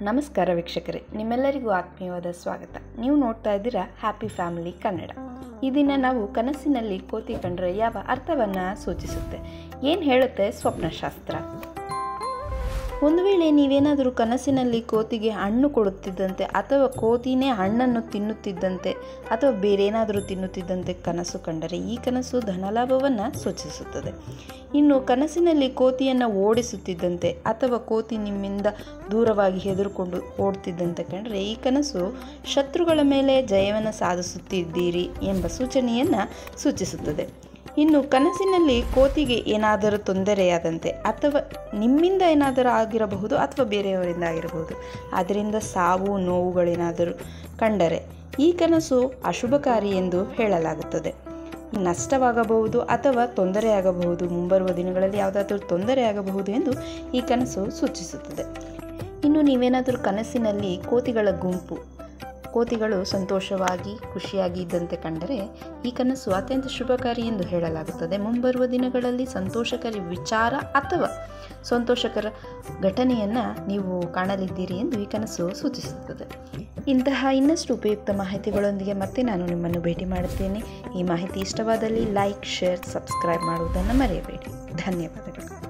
ನಮಸ್ಕಾರ ವೀಕ್ಷಕರೇ, ನಿಮ್ಮೆಲ್ಲರಿಗೂ ಆತ್ಮೀಯವಾದ ಸ್ವಾಗತ. ನೀವು ನೋಡ್ತಾ ಇದ್ದೀರಾ ಹ್ಯಾಪಿ ಫ್ಯಾಮಿಲಿ ಕನ್ನಡ. ಈ ದಿನ ನಾವು ಕನಸಿನಲ್ಲಿ ಕೋತಿ ಕಂಡ್ರೆ ಯಾವ ಅರ್ಥವನ್ನು ಸೂಚಿಸುತ್ತೆ, ಏನು ಹೇಳುತ್ತೆ ಸ್ವಪ್ನಶಾಸ್ತ್ರ. ಒಂದು ವೇಳೆ ನೀವೇನಾದರೂ ಕನಸಿನಲ್ಲಿ ಕೋತಿಗೆ ಹಣ್ಣು ಕೊಡುತ್ತಿದ್ದಂತೆ ಅಥವಾ ಕೋತಿನೇ ಹಣ್ಣನ್ನು ತಿನ್ನುತ್ತಿದ್ದಂತೆ ಅಥವಾ ಬೇರೇನಾದರೂ ತಿನ್ನುತ್ತಿದ್ದಂತೆ ಕನಸು ಕಂಡರೆ ಈ ಕನಸು ಧನಲಾಭವನ್ನು ಸೂಚಿಸುತ್ತದೆ. ಇನ್ನು ಕನಸಿನಲ್ಲಿ ಕೋತಿಯನ್ನು ಓಡಿಸುತ್ತಿದ್ದಂತೆ ಅಥವಾ ಕೋತಿ ನಿಮ್ಮಿಂದ ದೂರವಾಗಿ ಹೆದರುಕೊಂಡು ಓಡ್ತಿದ್ದಂತೆ ಕಂಡರೆ ಈ ಕನಸು ಶತ್ರುಗಳ ಮೇಲೆ ಜಯವನ್ನು ಸಾಧಿಸುತ್ತಿದ್ದೀರಿ ಎಂಬ ಸೂಚನೆಯನ್ನು ಸೂಚಿಸುತ್ತದೆ. ಇನ್ನು ಕನಸಿನಲ್ಲಿ ಕೋತಿಗೆ ಏನಾದರೂ ತೊಂದರೆಯಾದಂತೆ ಅಥವಾ ನಿಮ್ಮಿಂದ ಏನಾದರೂ ಆಗಿರಬಹುದು ಅಥವಾ ಬೇರೆಯವರಿಂದ ಆಗಿರಬಹುದು, ಅದರಿಂದ ಸಾವು ನೋವುಗಳೇನಾದರೂ ಕಂಡರೆ ಈ ಕನಸು ಅಶುಭಕಾರಿ ಎಂದು ಹೇಳಲಾಗುತ್ತದೆ. ನಷ್ಟವಾಗಬಹುದು ಅಥವಾ ತೊಂದರೆಯಾಗಬಹುದು, ಮುಂಬರುವ ದಿನಗಳಲ್ಲಿ ಯಾವುದಾದರೂ ತೊಂದರೆಯಾಗಬಹುದು ಎಂದು ಈ ಕನಸು ಸೂಚಿಸುತ್ತದೆ. ಇನ್ನು ನೀವೇನಾದರೂ ಕನಸಿನಲ್ಲಿ ಕೋತಿಗಳ ಗುಂಪು, ಕೋತಿಗಳು ಸಂತೋಷವಾಗಿ ಖುಷಿಯಾಗಿ ಇದ್ದಂತೆ ಕಂಡರೆ ಈ ಕನಸು ಅತ್ಯಂತ ಶುಭಕಾರಿ ಎಂದು ಹೇಳಲಾಗುತ್ತದೆ. ಮುಂಬರುವ ದಿನಗಳಲ್ಲಿ ಸಂತೋಷಕಾರಿ ವಿಚಾರ ಅಥವಾ ಸಂತೋಷಕರ ಘಟನೆಯನ್ನು ನೀವು ಕಾಣಲಿದ್ದೀರಿ ಎಂದು ಈ ಕನಸು ಸೂಚಿಸುತ್ತದೆ. ಇಂತಹ ಇನ್ನಷ್ಟು ಉಪಯುಕ್ತ ಮಾಹಿತಿಗಳೊಂದಿಗೆ ಮತ್ತೆ ನಾನು ನಿಮ್ಮನ್ನು ಭೇಟಿ ಮಾಡುತ್ತೇನೆ. ಈ ಮಾಹಿತಿ ಇಷ್ಟವಾದಲ್ಲಿ ಲೈಕ್, ಶೇರ್, ಸಬ್ಸ್ಕ್ರೈಬ್ ಮಾಡುವುದನ್ನು ಮರೆಯಬೇಡಿ. ಧನ್ಯವಾದಗಳು.